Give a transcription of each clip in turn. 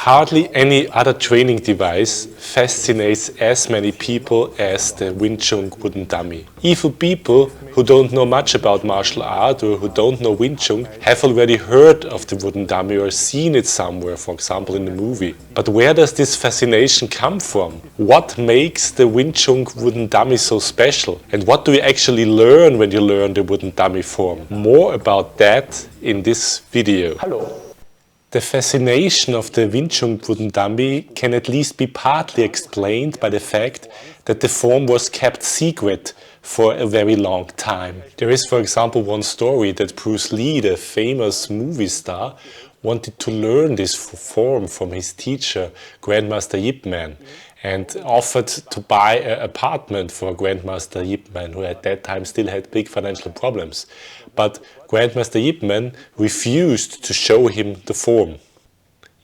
Hardly any other training device fascinates as many people as the Wing Chun wooden dummy. Even people who don't know much about martial art or who don't know Wing Chun have already heard of the wooden dummy or seen it somewhere, for example in a movie. But where does this fascination come from? What makes the Wing Chun wooden dummy so special? And what do you actually learn when you learn the wooden dummy form? More about that in this video. Hallo. The fascination of the Wing Chun wooden dummy can at least be partly explained by the fact that the form was kept secret for a very long time. There is, for example, one story that Bruce Lee, the famous movie star, wanted to learn this form from his teacher, Grandmaster Yip Man, and offered to buy an apartment for Grandmaster Yip Man, who at that time still had big financial problems. But Grandmaster Yip Man refused to show him the form.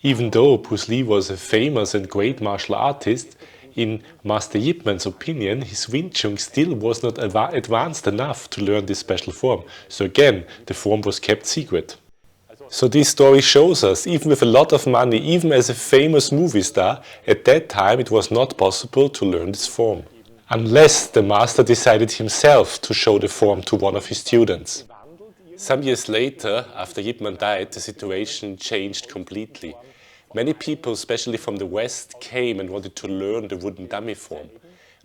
Even though Bruce Lee was a famous and great martial artist, in Master Yip Man's opinion, his Wing Chun still was not advanced enough to learn this special form. So again, the form was kept secret. So this story shows us, even with a lot of money, even as a famous movie star, at that time it was not possible to learn this form. Unless the master decided himself to show the form to one of his students. Some years later, after Yip Man died, the situation changed completely. Many people, especially from the West, came and wanted to learn the wooden dummy form.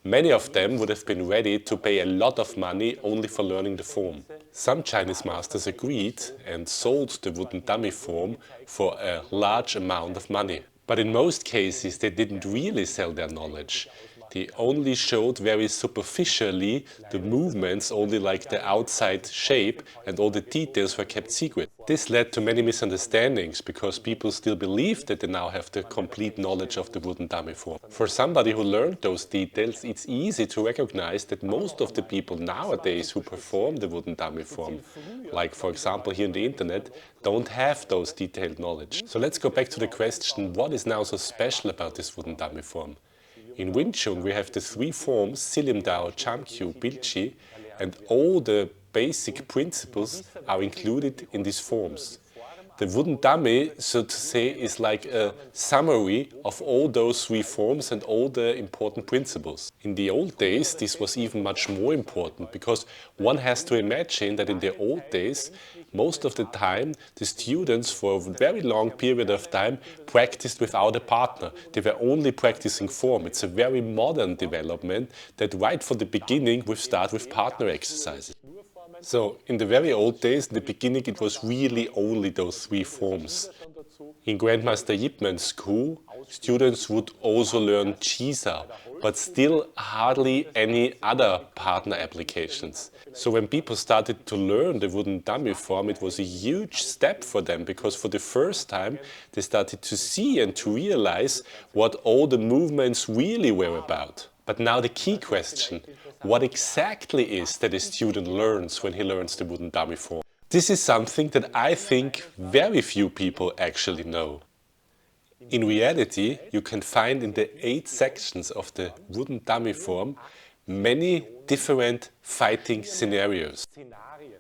Many of them would have been ready to pay a lot of money only for learning the form. Some Chinese masters agreed and sold the wooden dummy form for a large amount of money. But in most cases they didn't really sell their knowledge. They only showed very superficially the movements, only like the outside shape, and all the details were kept secret. This led to many misunderstandings because people still believed that they now have the complete knowledge of the wooden dummy form. For somebody who learned those details, it's easy to recognize that most of the people nowadays who perform the wooden dummy form, like for example here on the internet, don't have those detailed knowledge. So let's go back to the question, what is now so special about this wooden dummy form? In Wing Chun we have the three forms, Silim Dao, Cham Kyu, Bilchi, and all the basic principles are included in these forms. The wooden dummy, so to say, is like a summary of all those three forms and all the important principles. In the old days this was even much more important because one has to imagine that in the old days most of the time the students for a very long period of time practiced without a partner. They were only practicing form. It's a very modern development that right from the beginning we start with partner exercises. So in the very old days, in the beginning it was really only those three forms. In Grandmaster Yip Man's school, students would also learn Chisa, but still hardly any other partner applications. So when people started to learn the wooden dummy form, it was a huge step for them because for the first time they started to see and to realize what all the movements really were about. But now the key question, what exactly is that a student learns when he learns the wooden dummy form? This is something that I think very few people actually know. In reality, you can find in the 8 sections of the wooden dummy form many different fighting scenarios.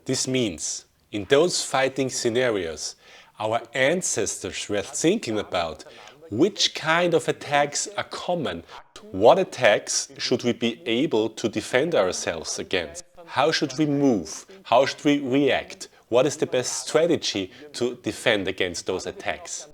This means, in those fighting scenarios, our ancestors were thinking about which kind of attacks are common. What attacks should we be able to defend ourselves against? How should we move? How should we react? What is the best strategy to defend against those attacks?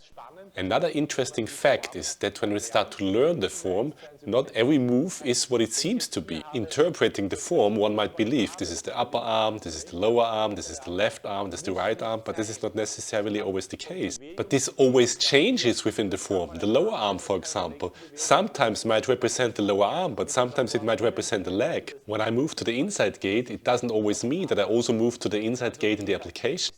Another interesting fact is that when we start to learn the form, not every move is what it seems to be. Interpreting the form, one might believe this is the upper arm, this is the lower arm, this is the left arm, this is the right arm, but this is not necessarily always the case. But this always changes within the form. The lower arm, for example, sometimes might represent the lower arm, but sometimes it might represent the leg. When I move to the inside gate, it doesn't always mean that I also move to the inside gate in the application.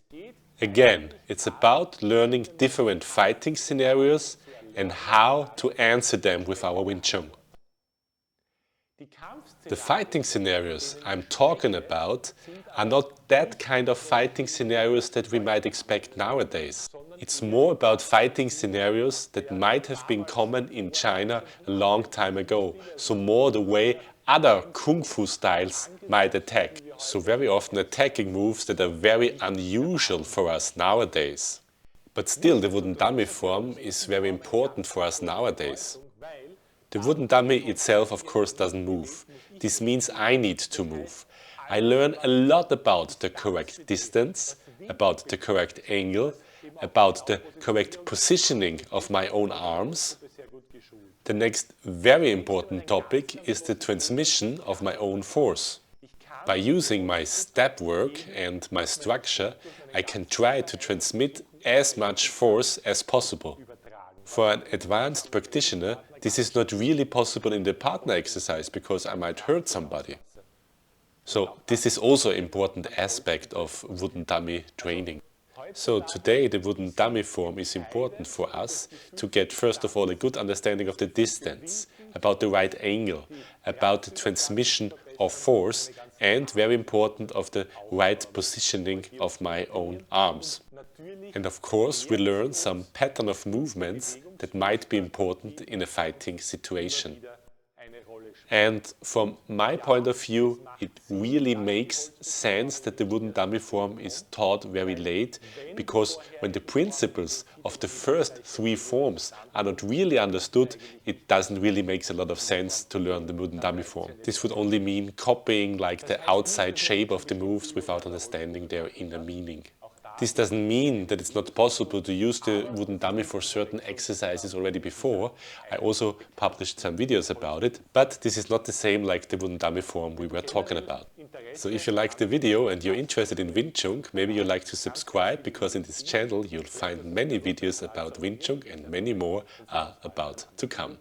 Again, it's about learning different fighting scenarios and how to answer them with our Wing Chun. The fighting scenarios I'm talking about are not that kind of fighting scenarios that we might expect nowadays. It's more about fighting scenarios that might have been common in China a long time ago, so more the way other Kung Fu styles might attack. So very often attacking moves that are very unusual for us nowadays. But still, the wooden dummy form is very important for us nowadays. The wooden dummy itself, of course, doesn't move. This means I need to move. I learn a lot about the correct distance, about the correct angle, about the correct positioning of my own arms. The next very important topic is the transmission of my own force. By using my step work and my structure, I can try to transmit as much force as possible. For an advanced practitioner, this is not really possible in the partner exercise because I might hurt somebody. So this is also an important aspect of wooden dummy training. So today the wooden dummy form is important for us to get first of all a good understanding of the distance, about the right angle, about the transmission of force and, very important, of the right positioning of my own arms. And of course we learn some pattern of movements that might be important in a fighting situation. And from my point of view, it really makes sense that the wooden dummy form is taught very late, because when the principles of the first three forms are not really understood, it doesn't really make a lot of sense to learn the wooden dummy form. This would only mean copying like the outside shape of the moves without understanding their inner meaning. This doesn't mean that it's not possible to use the wooden dummy for certain exercises already before. I also published some videos about it, but this is not the same like the wooden dummy form we were talking about. So if you liked the video and you're interested in Wing Chun, maybe you'd like to subscribe, because in this channel you'll find many videos about Wing Chun and many more are about to come.